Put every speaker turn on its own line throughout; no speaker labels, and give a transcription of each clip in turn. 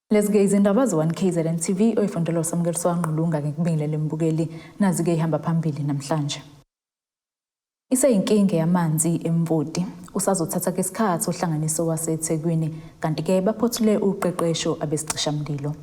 Let's gaze indaba zo1KZNTV oyifundela usamukeliso wanqulunga ngekubingelele mbukeli nazi ke ihamba phambili namhlanje. Iseyinkinga yamanzi Emvoti usazothatha ke isikhathi ohlanganiso waseThekwini kanti ke Baphothule uqeqesho ABEZICISHAMLILO.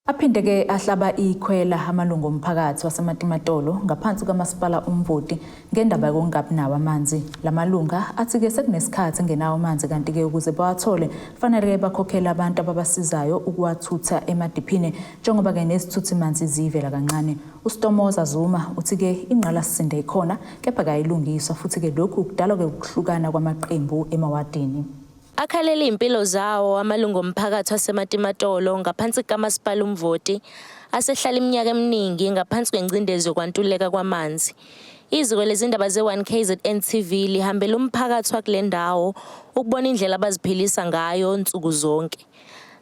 Aphinde ke ahlaba ikhwela amalungu omphakathi wasematimatolo ngaphansi kamasipala Emvoti ngendaba yokungabi nawo amanzi. Lamalunga athi ke sekunesikhathi ngenawo amanzi kanti ke ukuze bawathole fanele bakhokhela abantu ababasizayo ukuwathutha emadiphini njengoba ke nesithuthi manzi zivela kancane. Usitomoza Zuma uthi ke ingqalasinde ikhona kepha kayilungiswa futhi ke lokhu kudala ke ukuhlukana kwamaqembu emawadini.
Akhalela impilo zawo amalungu omphakathi wasematimatolo ngaphansi kamasipala Emvoti asehlala iminyaka eminingi ngaphansi kwengcindezi yokwantuleka kwamanzi. Iziko lezindaba ze1KZNTV lihambela umphakathi wakule ndawo ukubona indlela abaziphilisa ngayo nsuku zonke.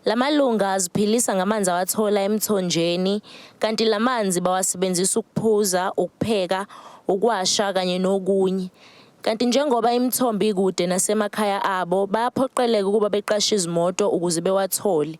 Lamalunga aziphilisa ngamanzi awathola emthonjeni kanti lamanzi bawasebenzisa ukuphuza, ukupheka, ukwasha kanye nokunye. Kanti njengoba imithombo ikude nasemakhaya abo bayaphoqeleka ukuba beqashe izimoto ukuze bewathole.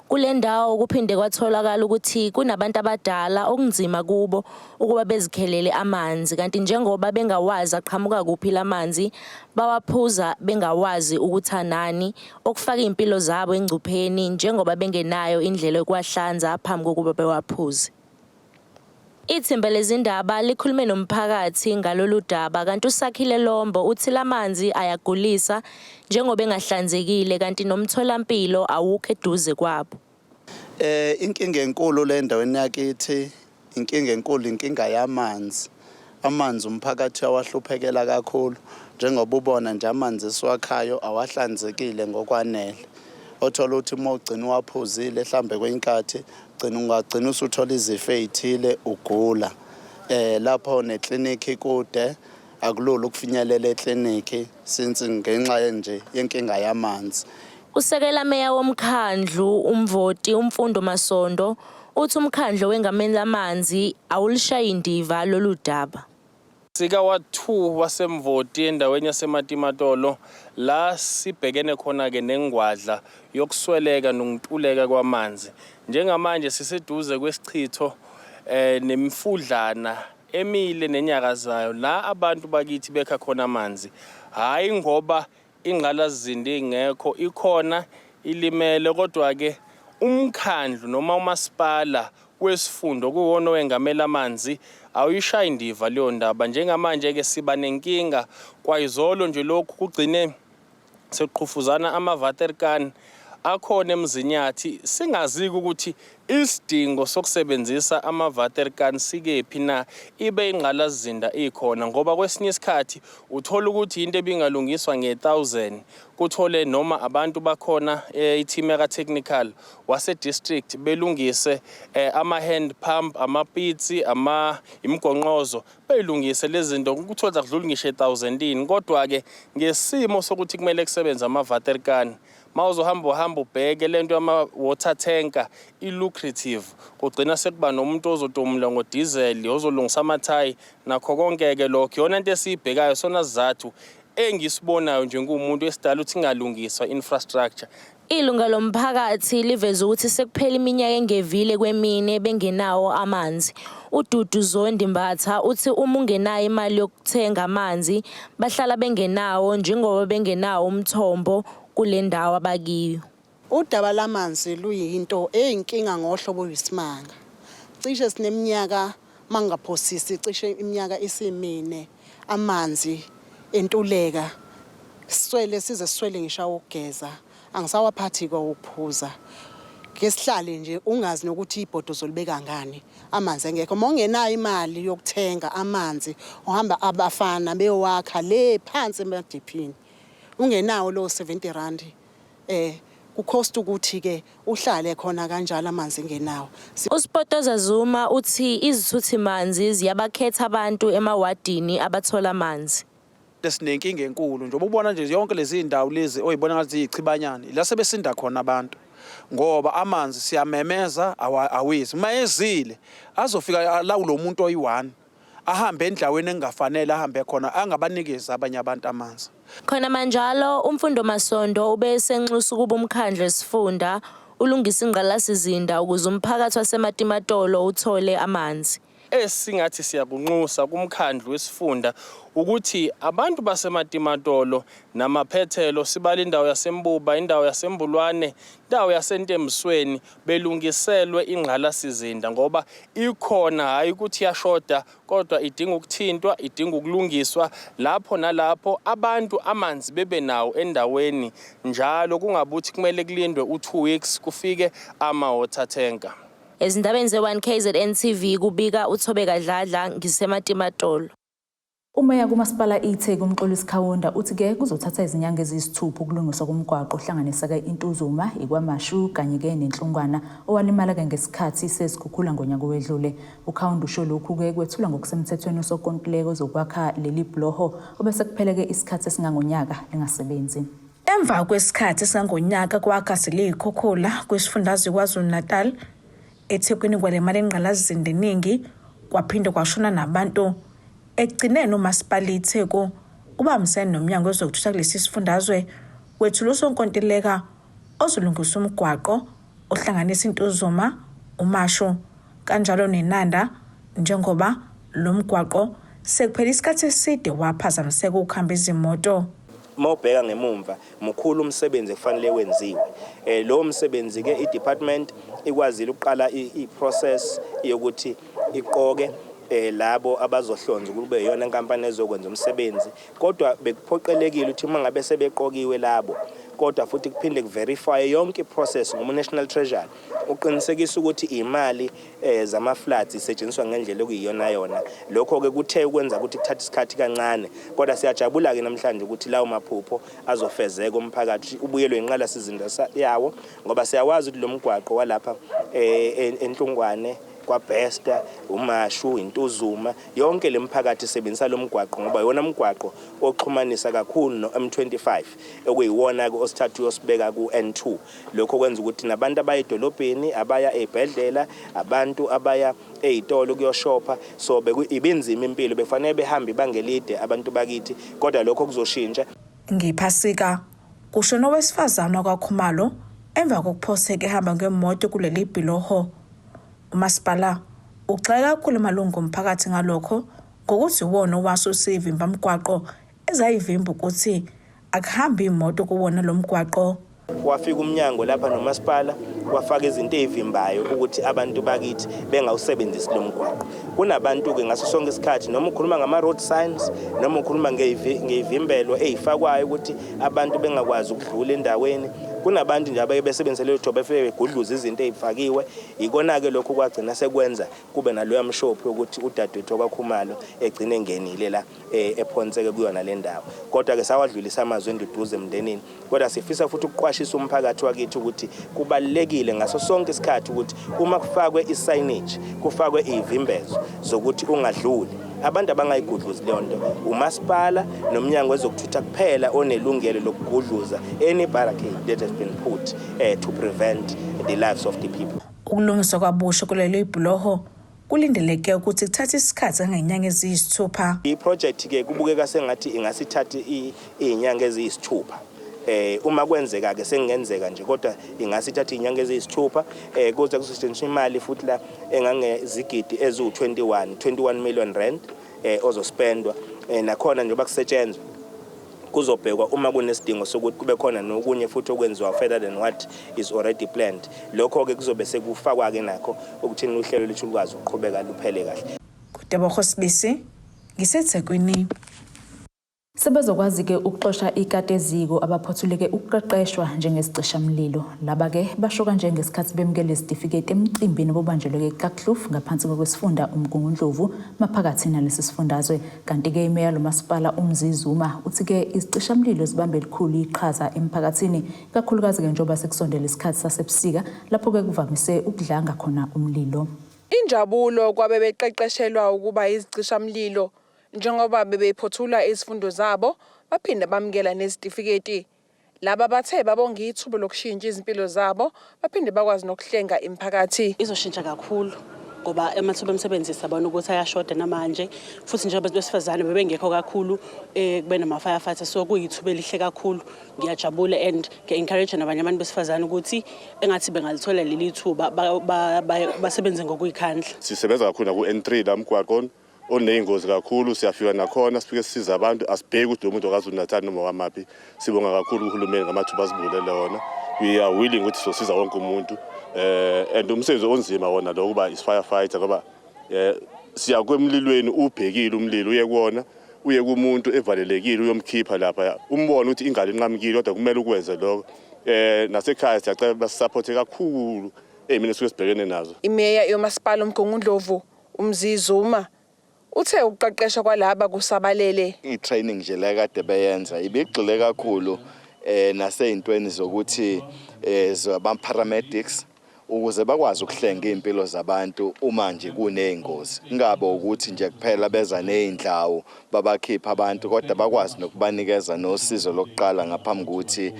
Kule ndawo kuphinde kwatholakala ukuthi kunabantu abadala okunzima kubo ukuba bezikhelele amanzi kanti njengoba bengawazi aqhamuka kuphi lamanzi bawaphuza bengawazi ukuthi anani okufaka impilo zabo engcupheni njengoba bengenayo indlela yokwahlanza phambi kokuba bewaphuze. Ithimba lezindaba likhulume nomphakathi ngalolu daba kanti uSakhile Lombo uthi lamanzi ayagulisa njengoba engahlanzekile kanti nomtholampilo awukho eduze kwabo.
Inkinga enkulu le ndaweni yakithi, inkinga yamanzi. Amanzi umphakathi awahluphekela kakhulu njengoba ubona nje amanzi esiwakhayo awahlanzekile ngokwanele. Othola ukuthi uma ugcina waphuzile mhlambe kwenkathi ungagcina usuthola izifo ezithile ugula. Lapho nekliniki kude akulula ukufinyelela ekliniki since ngenxa nje yenkinga yamanzi.
Usekela meya womkhandlu Emvoti umfundo Masondo uthi umkhandlu wengameni lamanzi awulishayi indiva lolu daba.
Sika wa 2 wasemvoti endaweni yasematimatolo la sibhekene khona ke nengwadla yokusweleka nokuntuleka kwamanzi. Njengamanje siseduze kwesichitho nemfudlana emile nenyakazayo la abantu bakithi bekha khona amanzi. Hayi ngoba ingqalazinde ingekho ikhona ilimele kodwa ke umkhandlu noma umasipala wesifundo kuwona wengamela amanzi awuyishaya indiva leyo ndaba. Njengamanje ke siba nenkinga kwayizolo nje lokhu kugcine seqhufuzana amavaterkan akhona emzinyathi singaziki ukuthi isidingo sokusebenzisa amavaterkan sikephi na ibe ingqalazinda ikhona ngoba kwesinye isikhathi uthola ukuthi into ebingalungiswa nge1000 kuthole noma abantu bakhona i-team yaka technical wase district belungise ama hand pump amapitsi imgonqozo belungise lezi zinto ukuthola kudlula ngisho 1000 kodwa ke ngesimo sokuthi kumele kusebenza amavaterkan mawuzohamba ubheke lento yama water tanker lucrative kugcina sekuba nomuntu ozotomula ngodiesel ozolungisa amathayi nakho konke ke lokho yona into esibhekayo sona sizathu engisibonayo nje ngumuntu esidala uthi ngalungiswa infrastructure.
Ilunga lomphakathi liveza ukuthi sekuphela iminyaka engevile kwemine bengenawo amanzi. Ududu Zondi Mbatha uthi uma ungenayo imali yokuthenga amanzi bahlala bengenawo njengoba bengenawo umthombo kule ndawo abakiyo.
Udaba lamanzi luyinto eyinkinga ngohlobo lwesimanga. Cishe sineminyaka mangaphosisi cishe iminyaka isimine amanzi entuleka size ngisha ukugeza angisawaphathi ukuphuza. Ngesihlale nje ungazi nokuthi ibhodo zolibeka ngani amanzi engekho mongenayo imali yokuthenga amanzi uhamba abafana beyowakha le phansi emadiphini ungenawo lo 70 rand kukhosta ukuthi ke uhlale khona kanjalo amanzi ngenawo.
Usipotoza Zuma uthi izithuthi manzi ziyabakhetha abantu emawadini abathola amanzi.
Lesinenkinga enkulu njengoba ubona nje yonke lezi indawo lezi oyibona ngathi ichibanyana la sebesinda khona abantu ngoba amanzi siyamemeza awezi mayezile azofika la kulo muntu oyi1 ahambe endaweni engafanele ahambe khona angabanikeza abanye abantu amanzi
Khona manjalo umfundo masondo ubesenxusa kuba umkhandlu esifunda ulungisa ingqalasizinda ukuze umphakathi waseMatimatolo uthole amanzi.
Esingathi siyakunxusa kumkhandlu wesifunda ukuthi abantu baseMatimatolo namaphethelo sibala indawo yaseMbuba, indawo yasembulwane, indawo yasentembisweni belungiselwe ingqalasizinda ngoba ikhona hayi ukuthi yashoda kodwa idinga ukuthintwa, idinga ukulungiswa lapho nalapho abantu amanzi bebe nawo endaweni njalo kungabuthi kumele kulindwe u2 weeks kufike ama-water tanker.
Ezindabeni ze1KZNTV kubika uThobeka Dladla ngiseMatimatolo.
Umeya kumasipala iTheku uMxolisi Khawunda uthi-ke kuzothatha izinyanga eziyisithupha ukulungiswa komgwaqo ohlanganisa-ke iNtuzuma, ikwaMashu kanye-ke neNhlungwana owalimala-ke ngesikhathi sezikhukhula ngonyaka owedlule. UKhawunda usho lokhu-ke kwethula ngokusemthethweni usonkontileka zokwakha leli bhuloho obese kuphele-ke isikhathi esingangonyaka lingasebenzi.
Emva kwesikhathi esingangonyaka kwakha seliyikhukhula kwisifundazwe KwaZulu-Natal, eThekwini kwalemali engqalasizinda eningi kwaphinde kwashona nabantu. Ekugcineni umasipala iTheku ubambisene nomnyango wezokuthutha kulesi sifundazwe wethula usonkontileka ozolungisa umgwaqo ohlanganisa iNtuzuma, uMashu kanjalo neNanda njengoba lo mgwaqo sekuphela isikhathi eside waphazamiseka ukuhamba izimoto.
Mawubheka ngemumva mkhulu umsebenzi kufanele wenziwe. Lo msebenzi ke idepartment ikwazile ukuqala iprocess yokuthi iqoke labo abazohlonza kube yona inkampani ezokwenza umsebenzi kodwa bekuphoqelekile ukuthi mangabe sebeqokiwe labo kodwa futhi kuphinde kuverify yonke iprocess ngoMational Treasury uqinisekisa ukuthi imali zama-floods isetshenziswa ngendlela okuyiyona yona. Lokho ke kuthe ukwenza ukuthi kuthatha isikhathi kancane kodwa siyajabula ke namhlanje ukuthi lawo maphupho azofezeka umphakathi ubuyelwe inqalasizinda yawo ngoba siyawazi ukuthi lo mgwaqo walapha eNhlungwane kwaBesta, uMashu, iNtuzuma yonke lemphakathi isebenzisa lo mgwaqo ngoba yona mgwaqo oxhumanisa kakhulu noM25 okuyiwona ke osithathu yosibeka kuN2. Lokho kwenza ukuthi nabantu abayedolobheni abaya eBhedlela, abantu abaya ezitolo kuyoshopha so ibinzima impilo befanele behambe bangelide abantu bakithi kodwa lokho kuzoshintsha.
Ngiphasika kusho nowesifazana kwaKhumalo emva kokuphoseka ehamba ngemoto kuleli bhuloho. Umasipala uxaka kakhulu amalungu omphakathi ngalokho ngokuthi uwona owasusa ivimba mgwaqo ezayivimba ukuthi akuhambi imoto kuwona lo mgwaqo.
Wafika umnyango lapha nomasipala wafaka izinto ezivimbayo ukuthi abantu bakithi bengawusebenzisi lo mgwaqo. Kunabantu ke ngaso sonke isikhathi noma ukhuluma ngama road signs noma ukhuluma ngevimbelo ezifakwayo ukuthi abantu bengakwazi ukudlula endaweni. Kunabantu nje abaye besebenzisa leyo job efike begudluza izinto ezifakiwe. Ikona ke lokho kwagcina sekwenza kube naloya mshophi ukuthi udadewethu kwaKhumalo egcine engenile la ephonseke kuyona le ndawo. Kodwa ke sawadlulisa amazwi enduduze emndenini. Kodwa sifisa futhi ukuqwashisa umphakathi wakithi ukuthi kubalekile ngaso sonke isikhathi ukuthi uma kufakwe isignage kufakwe izivimbezo zokuthi ungadluli. Abantu abangayigudluzi leyo nto umasipala nomnyango wezokuthutha kuphela onelungelo lokugudluza any barricade that has been put to prevent the lives of the people.
Ukulungiswa kwabusha kuleli bhuloho kulindeleke ukuthi kuthathe isikhathi kangenyanga eziyisithupha.
I-project ke kubukeka sengathi ingasithatha izinyanga eziyisithupha. Uma kwenzeka ke sengenzeka nje kodwa ingasithatha izinyanga eziyisithupha kuze kusetshenziswe imali futhi la engangezigidi ezu21 million rand ozospendwa nakhona njengoba kusetshenzwa kuzobhekwa uma kunesidingo sokuthi kube khona nokunye futhi okwenziwa further than what is already planned. Lokho ke kuzobe sekufakwa ke nakho ukuthi uhlelo lethu lukwazi ukuqhubeka luphele kahle.
Kudebokho Sibisi ngiseThekwini.
Sebezokwazi-ke ukuxosha ikati eziko abaphothuleke ukuqeqeshwa njengesicishamlilo. Laba-ke basho kanje ngesikhathi bemukele isitifiketi emcimbini bobanjelwe eKakhluf ngaphansi kwesifunda uMgungundlovu maphakathi nalesi sifundazwe. Kanti-ke imeya lomasipala uMzizuma uthi-ke izicishamlilo zibambe elikhulu iqhaza emphakathini kakhulukazi-ke njengoba sekusondela isikhathi sasebusika lapho-ke kuvamise ukudlanga khona umlilo.
Injabulo kwabe beqeqeshelwa ukuba izicishamlilo njengoba bebephothula izifundo zabo baphinde bamukela nezitifiketi. Laba bathe babonga ithuba lokushintsha izimpilo zabo baphinde bakwazi nokuhlenga imphakathi.
Izoshintsha kakhulu ngoba amathuba omsebenzi sabona ukuthi ayashoda namanje futhi nje abantu besifazane bebengekho kakhulu kube nama-firefighter so kuyithuba elihle kakhulu ngiyajabula and ngiya-encourage nabanye abantu besifazane ukuthi engathi bengalithola leli thuba basebenze ngokuyikhandla.
Sisebenza kakhulu ku-N3 la mgwaqo oneyingozi kakhulu siyafika nakhona sifike sisiza abantu asibheke ukuthi lo muntu okaZulu-Natal noma kamaphi sibonga kakhulu uhulumeni ngamathuba asibulele wona. We are willing ukuthi sosiza wonke umuntu and umsebenzi onzima wona lo kuba is-firefighter ngoba siya kwemlilweni ubhekile umlilo uye kuwona uye kumuntu evalelekile uyomkhipha lapha umbone ukuthi ingalo inqamukile kodwa kumele ukwenze lokho nasekhaya siyacela basupporte kakhulu mina sike sibhekene nazo.
Imeya yomasipala uMgungundlovu uMzizuma uthe ukuqeqesha kwalaba kusabalele.
I-training nje la kade beyenza ibigxile kakhulu naseyintweni zokuthi zaba-paramedics ukuze bakwazi ukuhlenga impilo zabantu uma nje kuneyingozi. Ngabo ukuthi nje kuphela beza nezindlawu babakhipha abantu kodwa bakwazi nokubanikeza nosizo lokuqala ngaphambi ukuthi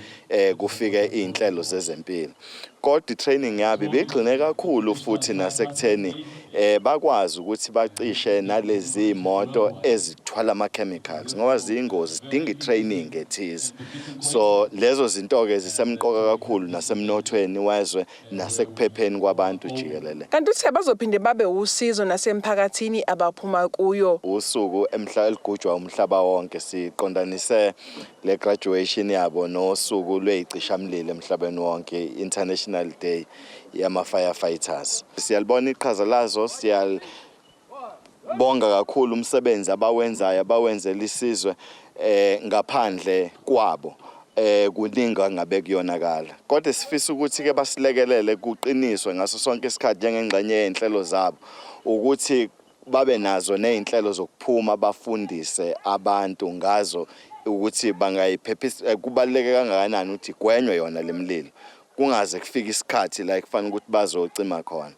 kufike izinhlelo zezempilo. Kodwa i-training yabo ibigxile kakhulu futhi nasekutheni bakwazi ukuthi bacishe nalezi moto ezithwala ama-chemicals ngoba ziyingozi zidinga i-training ethize. So lezo zinto ke zisemqoka kakhulu nasemnothweni wezwe nasekuphepheni kwabantu jikelele.
Kanti uthe bazophinde babe usizo nasemphakathini abaphuma kuyo.
Usuku eligujwa umhlaba wonke siqondanise le graduation yabo nosuku lweyicishamlilo emhlabeni wonke, International Day yama-firefighters. Siyalibona iqhaza lazo, siyabonga kakhulu umsebenzi abawenzayo abawenzela isizwe ngaphandle kwabo kuningi ngabe kuyonakala. Kodwa sifisa ukuthi ke basilekelele kuqiniswe ngaso sonke isikhathi njengengxenye yenhlelo zabo ukuthi babe nazo nezinhlelo zokuphuma bafundise abantu ngazo ukuthi bangayiphephisa kubaleke kangakanani ukuthi gwenywe yona lemlilo. Kungaze kufike isikhathi la kufanele ukuthi bazocima khona.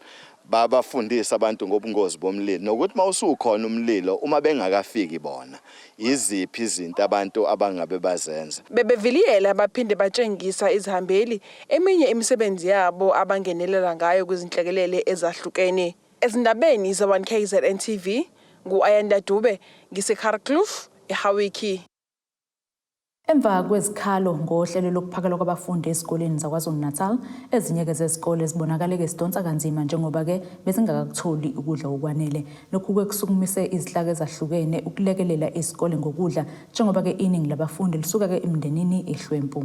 Babafundisa abantu ngobungozi bomlilo nokuthi mawusukhona umlilo uma bengakafiki bona iziphi izinto abantu abangabe bazenza.
Bebeviliyela baphinde batshengisa izihambeli eminye imisebenzi yabo abangenelela ngayo kwizinhlekelele ezahlukene. Ezindabeni za1KZNTV ngu-Ayanda Dube ngiseKharkloof eHawiki.
Emva kwezikhalo ngohlelo lokuphakelwa kwabafundi esikoleni zaKwaZulu-Natal, ezinye zezikole zibonakale zidonsa kanzima njengoba bezingakakutholi ukudla okwanele. Lokhu kusukumise izihlaka ezahlukene ukulekelela izikole ngokudla njengoba iningi labafundi lisuka emindenini ehlwempu.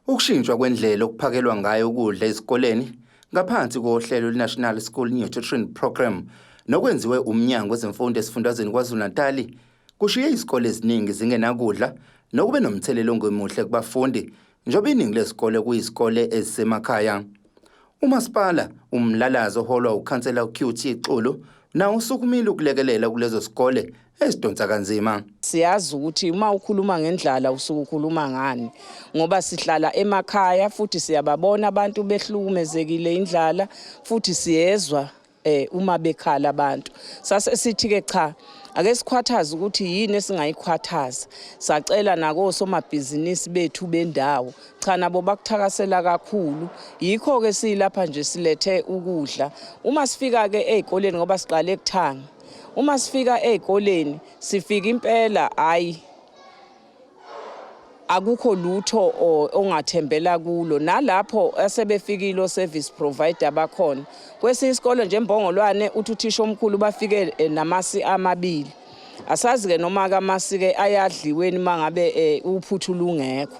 Ukushintshwa kwendlela okuphakelwa ngayo ukudla ezikoleni ngaphansi kohlelo lwe-National School Nutrition Program nokwenziwe umnyango wezemfundo esifundazweni KwaZulu-Natal kushiye izikole eziningi zingenakudla nokube nomthelelo ongemuhle kubafundi njengoba iningi lezikole kuyizikole ezisemakhaya. Umasipala umlalazo oholwa ukhansela uQT Xulu nawo usukumile ukulekelela kulezo sikole ezidonsa kanzima.
Siyazi ukuthi uma ukhuluma ngendlala usuku ukhuluma ngani ngoba sihlala emakhaya futhi siyababona abantu behlukumezekile indlala futhi siyezwa uma bekhala abantu. Sase sithi ke cha ake sikhwathaza ukuthi yini esingayikhwathaza. Sacela nako somabhizinisi bethu bendawo cha nabo bakuthakasela kakhulu. Yikho ke silapha nje silethe ukudla. Uma sifika ke ezikoleni ngoba siqale ekuthanga. Uma sifika ezikoleni sifika impela hayi akukho lutho ongathembela kulo nalapho asebefikile service provider bakhona. Kwesinye isikole nje eMbongolwane uthi uthisha omkhulu bafike namasi amabili. Asazi ke noma kamasi ke ayadliweni mangabe uphuthula ungekho.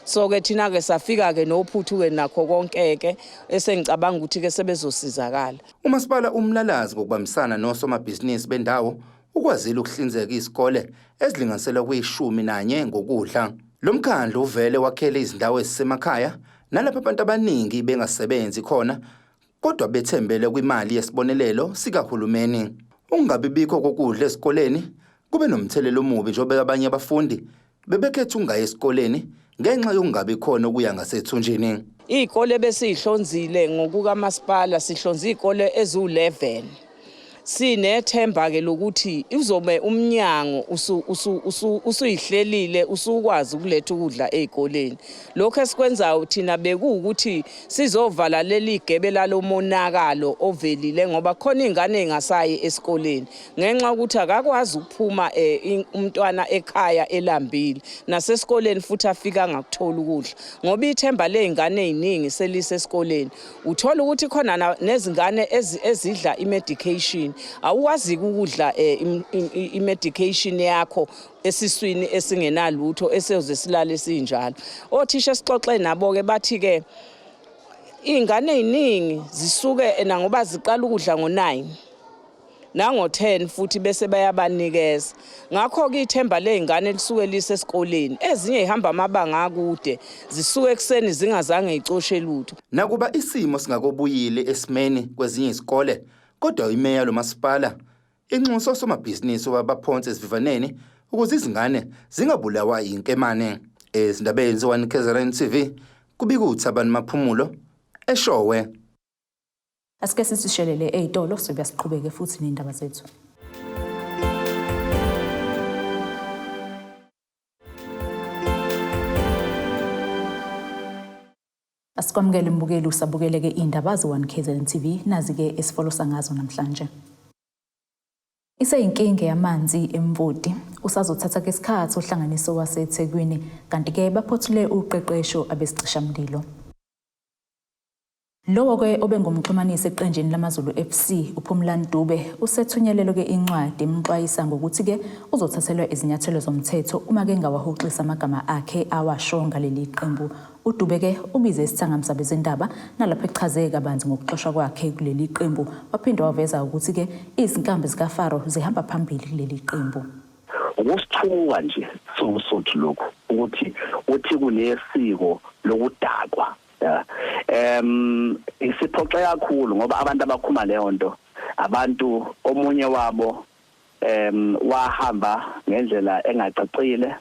So ke thina ke safika ke nophuthu ke nakho konke ke esengicabanga ukuthi ke sebezosizakala.
Umasipala umlalazi ngokubambisana nosomabhizinisi bendawo ukwazile ukuhlinzeka izikole ezilinganiselwa kwi-11 ngokudla. Lo mkhandlu uvele wakhele izindawo ezisemakhaya nalapho abantu abaningi bengasebenzi khona kodwa bethembele kwimali yesibonelelo sikahulumeni. Ungabibikho kokudla esikoleni kube nomthelelo omubi njengoba abanye abafundi bebekhetha ungayi esikoleni ngenxa yokungabi khona okuya ngasethunjini.
Izikole besihlonzile ngokukamasipala sihlonza izikole ezu11. sinethemba ke lokuthi uzobe umnyango usuyihlelile usukwazi ukuletha ukudla ezikoleni. Lokho esikwenzayo thina bekuwukuthi sizovala leli gebe lalomonakalo ovelile ngoba khona izingane engasayi esikoleni ngenxa ukuthi akakwazi ukuphuma umntwana ekhaya elambile nasesikoleni futhi afika ngakuthola ukudla ngoba ithemba lezingane eziningi selise esikoleni. Uthola ukuthi khona nezingane ezidla imedication awuwazi ukudla imedication yakho esiswini esingenalutho eseyoze silale sinjalo. Othisha sixoxe nabo ke bathi ke izingane eziningi zisuke ngoba ziqala ukudla ngo9 nango10 futhi bese bayabanikeza. Ngakho ke ithemba lezingane lisuke lisesikoleni. Ezinye ihamba amabanga akude zisuke ekseni zingazange icoshe lutho.
Nakuba isimo singakobuyile esimeni kwezinye izikole kodwa imeya lomasipala inxuso somabhizinisi wabaphonse esivivaneni ukuze izingane zingabulawa inkemane. Ezindabeni ze1KZNTV kubika uThabani Maphumulo eShowe.
Asike sisishelele eyitolo sobe siqhubeke futhi nendaba zethu. Asikwamukele mbukeli usabukeleke indaba ze1KZNTV nazi-ke esifolosa ngazo namhlanje. Iseyinkinga yamanzi Emvoti usazothatha ke isikhathi ohlanganiso waseThekwini kanti-ke Baphothule uqeqesho ABEZICISHAMLILO. Lowo ke obengumxhumanisi eqenjini lamaZulu FC uPhumlani Dube usethunyelelo ke incwadi emxwayisa ngokuthi ke uzothathelwa izinyathelo zomthetho uma ke ngawahoxisa amagama akhe awashonga leli qembu. UDube ke ubize isithangamsa bezindaba nalapho echaze kabanzi ngokuxoshwa kwakhe kuleli qembu waphinde waveza ukuthi ke izinkambi zikaFaro zihamba phambili kuleli qembu.
Ukusithuka nje sokusothu lokho ukuthi uthi kunesiko lokudakwa. Isiphoxe kakhulu ngoba abantu abakhuma leyo nto abantu omunye wabo wahamba ngendlela engacacile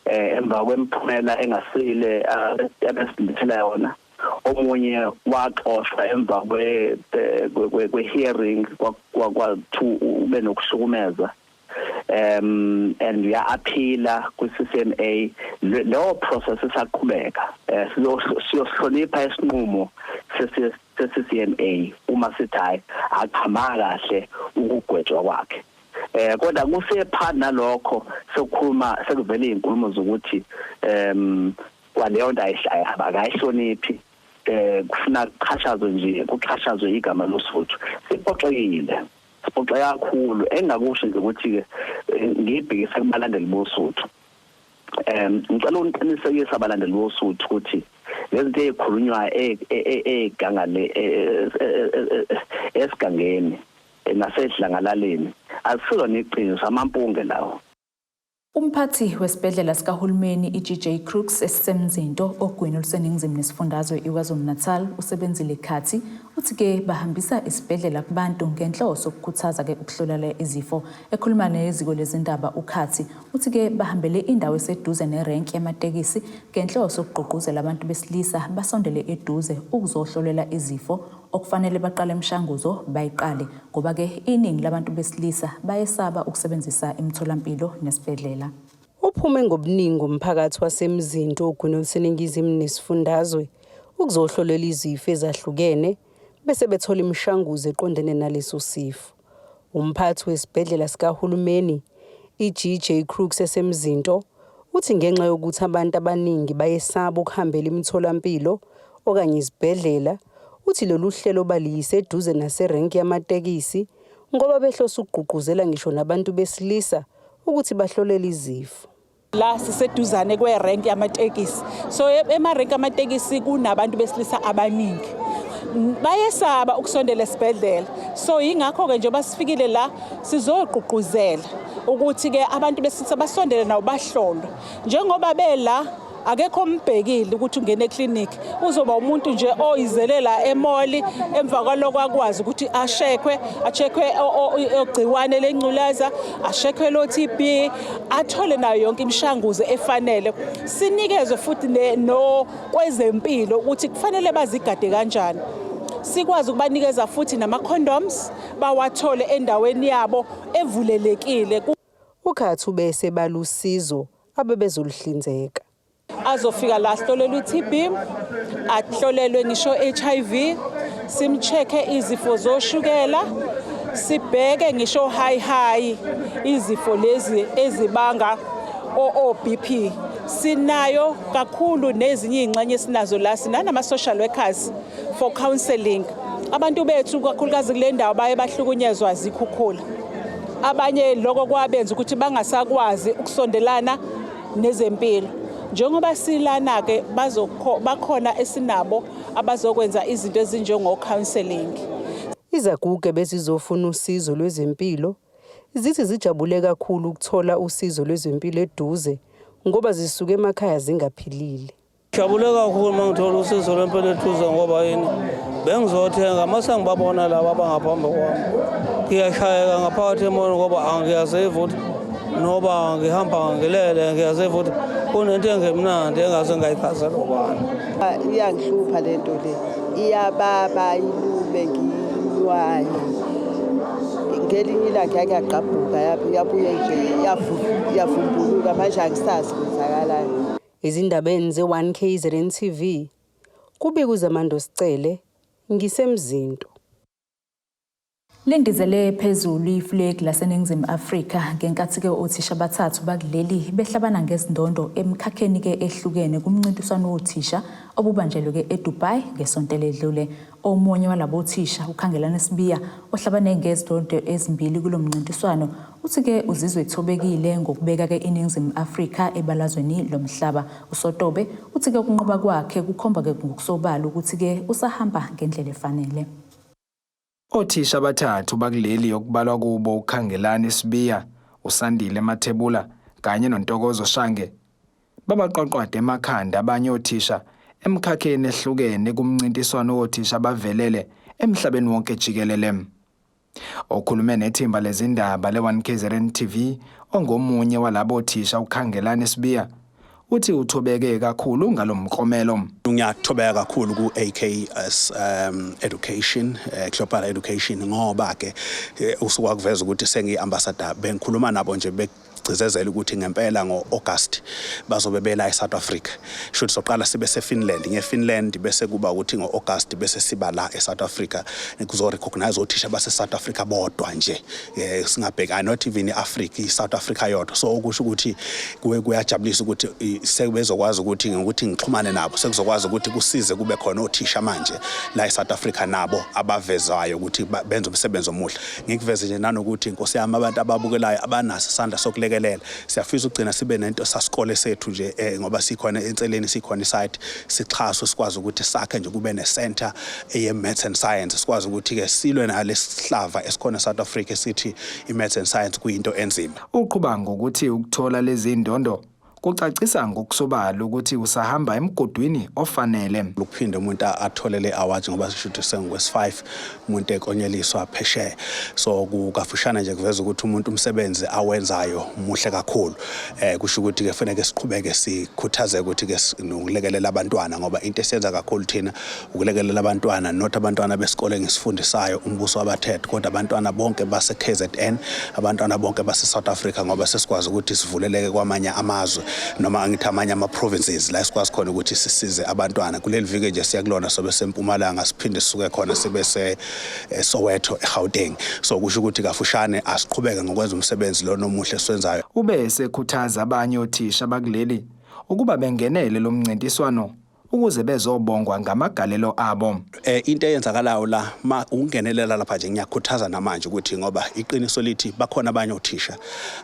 emva kwemphumela engasile abesilithela yona. Omunye waxoshwa emva kwe hearing kwathu ube nokuhlukumeza and we are appeala ku-CCMA. Leyo process isaqhubeka. Siyohlonipha isinqumo se-CCMA uma sithi hayi aqhama kahle ukugwetshwa kwakhe. Kodwa kusephana nalokho sokukhuluma sekuvela izinkulumo zokuthi kwaleyo nto akayihloniphi kufuna kuqhashazwe nje kuqhashazwe igama losuthu. Siphoxekile kakhulu engakusho nje ukuthi ke ngibhekisa kubalandeli bosuthu. Ngicela uniqinisekise abalandeli bosuthu ukuthi lezinto ezikhulunywa egangale esigangeni nasedlangalaleni akusona iqiniso amampunge lawo.
Umphathi wesibhedlela sikahulumeni iGJ Crooks esisemzinto ogwini oluseningizimu nesifundazwe iKwaZulu-Natal usebenzile khathi uthi ke bahambisa isibhedlela kubantu ngenhloso ukukhuthaza ke ukuhlolela izifo. Ekhuluma neziko lezindaba ukhathi uthi ke bahambele indawo eseduze nerenki yamatekisi ngenhloso ukugqugquzela abantu besilisa basondele eduze ukuzohlolela izifo okufanele baqale emshanguzo bayiqale ngoba ke iningi labantu besilisa bayesaba ukusebenzisa imitholampilo nesibhedlela.
Uphume ngobuningi umphakathi wasemzinto ogwini oluseningizimu nesifundazwe ukuzohlolela izifo ezahlukene bese bethola imishanguzo eqondene naleso sifo. Umphathi wesibhedlela sikahulumeni iGJ Crooks esemzinto uthi ngenxa yokuthi abantu abaningi bayesaba ukuhambela imitholampilo okanye izibhedlela uthi lolu hlelo baliyiseduze naserenki yamatekisi ngoba behlosa ukugqugquzela ngisho nabantu besilisa ukuthi bahlolele izifo.
La siseduzane kwerenki yamatekisi. So emarenki yamatekisi kunabantu besilisa abaningi. Bayesaba ukusondela esibhedlela. So ingakho ke nje basifikile la sizogqugquzela ukuthi ke abantu besilisa basondele nawo bahlolwe. Njengoba bela akekho umbhekile ukuthi ungene eclinic uzoba umuntu nje oyizelela emoli emva kwaloko akwazi ukuthi ashekwe ogciwane lenculaza ashekwe lo TB athole nayo yonke imishanguzo efanele. Sinikezwe futhi no kwezempilo ukuthi kufanele bazigade kanjani. sikwazi ukubanikeza futhi nama-condoms bawathole endaweni yabo evulelekile.
Ukhathi bese balusizo abebezoluhlinzeka.
Azofika la ahlolelwe i-TB, ahlolelwe ngisho HIV, simcheck izifo zoshukela, sibheke ngisho high izifo lezi ezibanga o-BP. Sinayo kakhulu nezinye ingxenye esinazo la, sinanama social workers for counselling. Abantu bethu kakhulukazi kule ndawo baye bahlukunyezwa zikhukhula. Abanye lokho kwabenza ukuthi bangasakwazi ukusondelana nezempilo. Njengoba silana ke bakhona esinabo abazokwenza izinto ezinjengo counselling.
Izaguge bezizofuna usizo lwezempilo zithi zijabule kakhulu ukuthola usizo lwezempilo eduze ngoba zisuke emakhaya zingaphilile.
Jabule kakhulu mangithola usizo lwempilo eduze ngoba yini bengizothenga mase ngibabona laba abangaphambi kwami. Ngiyashayeka ngaphakathi emoyeni ngoba angiyaziva ukuthi noba ngihamba ngilele ngiyaziva ukuthi kunento engemnandi engase ngayichazela ubani.
Iyangihlupha lento le. Iyababa ilube ngiywaye. Ngelinye ilanga yakaqabuka yabuye nje yavumbuluka manje akusazi kwenzakalayo.
Izindabeni ze1KZNTV kubikuza Mando Sicele ngisemzinto.
Lindizele phezulu iflag laseNingizimu Afrika ngenkathi ke othisha abathathu bakuleli behlabana ngezindondo emkhakheni ke ehlukene kumncintiswano wothisha obubanjelwe ke eDubai ngesonto ledlule. Omunye walabo thisha uKhangelani Sibiya ohlabane ngezindondo ezimbili kulomncintiswano uthi ke uzizwe ethobekile ngokubeka ke iNingizimu Afrika ebalazweni lomhlaba. USotobe uthi ke ukunqoba kwakhe kukhomba ke ngokusobala ukuthi ke usahamba ngendlela efanele.
Othisha abathathu bakuleli yokubalwa kubo uKhangelani Sibiya, uSandile Mathebula kanye noNtokozo Shange babaqoqwade emakhanda abanye othisha emkhakheni ehlukene kumncintiswano wothisha abavelele emhlabeni wonke jikelele. Okhulume nethimba lezindaba le1KZNTV ongomunye walabo othisha uKhangelani Sibiya uthi uthobeke kakhulu ngalomklomelo.
Ngiyathobeka kakhulu ku AKS education global education ngoba ke usuku akuveza ukuthi sengiambassador bengikhuluma nabo nje gcizezela ukuthi ngempela ngo-August bazobe bela eSouth Africa. Should soqala sibe seFinland, ngeFinland bese kuba ukuthi ngo-August bese siba la eSouth Africa kuzo recognize othisha base South Africa bodwa nje singabheka not even iAfrica iSouth Africa yodwa. So okusho ukuthi kuyajabulisa ukuthi sebezokwazi ukuthi ngixhumane nabo sekuzokwazi ukuthi kusize kube khona othisha manje la eSouth Africa nabo abavezayo ukuthi benze umsebenzi omuhle. Ngikuveze nje nanokuthi inkosi yami abantu ababukelayo abanaso isandla sokulekelela siyafisa ukugcina sibe nento sasikole sethu nje ngoba sikhona enceleni sikhona isite sixhaso sikwazi ukuthi sakhe nje kube necenter eyeMaths and Science sikwazi ukuthi ke silwe nalesihlava esikhona eSouth Africa sithi iMaths and Science kuyinto enzima.
Uqhubanga ngokuthi ukuthola lezi ndondo kucacisa ngokusobala ukuthi usahamba emgodwini ofanele.
Ukuphinde umuntu atholele awards ngoba sishuthi sengwes5 umuntu ekonyeliswa phesheya. So kukafushana nje kuveza ukuthi umuntu umsebenzi awenzayo muhle kakhulu. Kusho ukuthi ke kufanele siqhubeke sikhuthaze ukuthi ke nokulekelela abantwana ngoba into esenza kakhulu thina ukulekelela abantwana not abantwana besikole ngisifundisayo umbuso wabathethe kodwa abantwana bonke base KZN, abantwana bonke base South Africa ngoba sesikwazi ukuthi sivuleleke kwamanye amazwe noma angithi amanye ama-provinces la sikwazi khona ukuthi sisize abantwana. Kuleli viki nje siyakulona sobe seMpumalanga siphinde sisuke khona sibe Soweto eGauteng. So kusho ukuthi kafushane asiqhubeke ngokwenza umsebenzi lo nomuhle siwenzayo.
Ube esekhuthaza abanye othisha abakuleli ukuba bengenele lo mncintiswano ukuze bezobongwa ngamagalelo abo.
Into eyenzakalayo la ungenelela lapha nje ngiyakhuthaza namanje ukuthi ngoba iqiniso lithi bakhona abanye othisha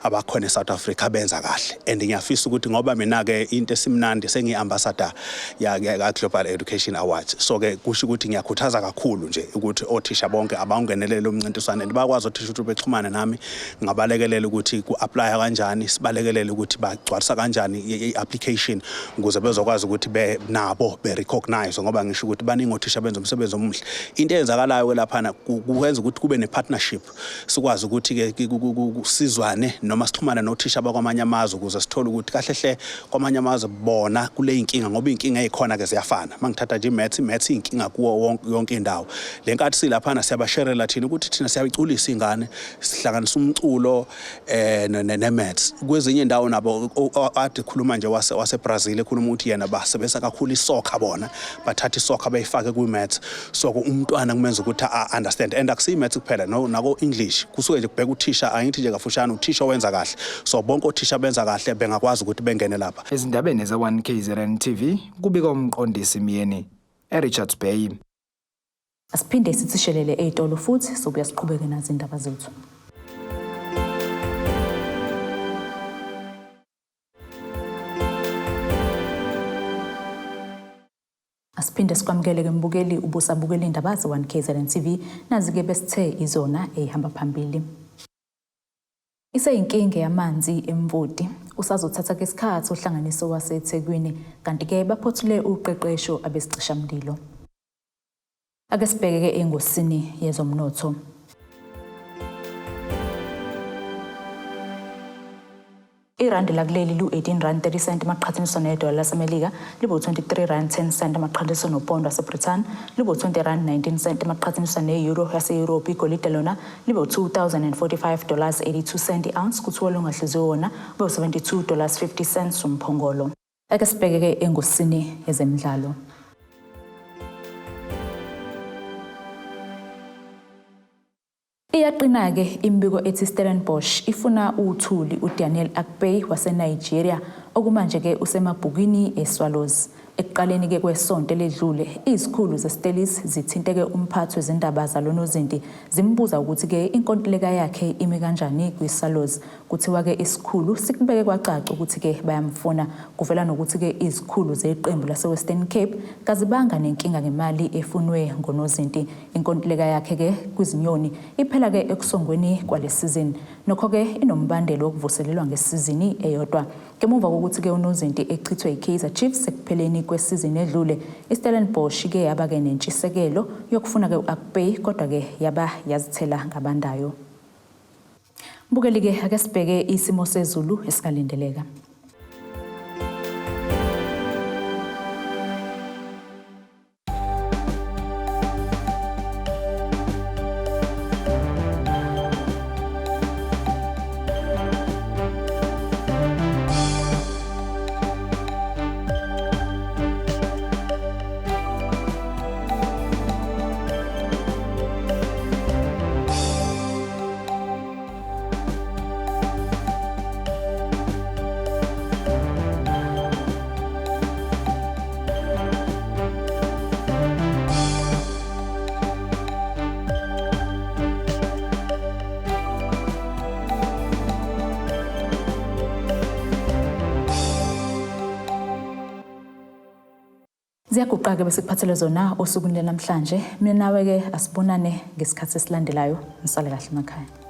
abakhona eSouth Africa benza kahle and ngiyafisa ukuthi ngoba mina ke into esimnandi sengiambassador ya Global Education Awards. So ke kusho ukuthi ngiyakhuthaza kakhulu nje ukuthi othisha bonke abangenelele umncintiswano and bakwazi othisha ukuthi bexhumane nami ngabalekelela ukuthi ku-apply kanjani sibalekelele ukuthi bagcwalisa kanjani i-application ukuze bezokwazi ukuthi nabo nabo be recognize ngoba ngisho ukuthi baningi othisha benza umsebenzi omuhle. Into eyenzakalayo ke lapha kwenza ukuthi kube ne partnership sikwazi ukuthi ke kusizwane noma sixhumane nothisha bakwamanye amazwe ukuze sithole ukuthi kahle hle kwamanye amazwe bona kule inkinga ngoba inkinga ezikhona ke ziyafana. Mangithatha nje maths inkinga kuwo yonke indawo. Lenkathi silapha siyabasherela thina ukuthi thina siyayiculisa ingane sihlanganisa umculo ne-maths. Kwezinye indawo nabo ade khuluma nje wase Brazil ekhuluma ukuthi yena basebenzisa kakhulu isoccer bona bathatha isoccer bayifake ku-maths. So umntwana kumenza ukuthi understand and akusiyi maths kuphela nako English kusuke nje kubheka uthisha angithi nje kafushane uthisha wenza kahle. So bonke othisha benza kahle bengakwazi ukuthi bengene lapha.
Ezindabeni za1KZNTV kubika umqondisi Miyeni Richards Bay.
Asiphinde sithishelele ey'tolo futhi sobuya siqhubeke nazo indaba zethu. Asiphinde sikwamukele ke mbukeli ubusabukela indaba ze1KZNTV nazi-ke besithe izona ey'hamba phambili. Iseyinkinga yamanzi Emvoti usazothatha ke isikhathi ohlanganiso waseThekwini kanti-ke Baphothule uqeqesho ABEZICISHAMLILO. Ake sibheke engosini yezomnotho. Irandi lakuleli lu-18.30 maqhathaniswa nedola laseMelika, libo-23.10 maqhathaniswa nopondo waseBrithani, libo-20.19 maqhathaniswa ne-euro yase-Europe. Igolide lona libo-$2,045.82 i-ounce, kuthi olungahluziwe wona ube-$72.50 umphongolo. Ake sibheke engosini yezemidlalo. Iyaqina-ke imbiko ethi Stellenbosch ifuna uthuli uDaniel Akpeyi waseNigeria okumanje-ke usemabhukini eSwallows. Ekuqaleni-ke kwesonto ledlule izikhulu zeStellis zithinte-ke umphathi wezindaba zalonozinti zimbuza ukuthi-ke inkontileka yakhe ime kanjani kwiSwallows. Kuthiwa-ke isikhulu sikubeke kwacaca ukuthi-ke bayamfuna kuvela nokuthi-ke izikhulu zeqembu lase-Western Cape kazibanga nenkinga ngemali efunwe ngonozinti. Inkontileka yakhe-ke kwizinyoni iphela-ke ekusongweni kwalesizini nokho-ke inombandelo wokuvuselelwa ngesizini eyodwa. Ngemuva kokuthi-ke unozinti echithwe iKaizer Chiefs ekupheleni kwesizini edlule, iStellenbosch-ke yaba-ke nentshisekelo yokufuna-ke u-Akpeyi kodwa-ke yaba yazithela ngabandayo. Mbukeli-ke ake sibheke isimo sezulu esikalindeleka. Ziyaguqa-ke bese kuphathele zona osukwini namhlanje. Mina nawe-ke asibonane ngesikhathi esilandelayo. Nisale kahle emakhaya.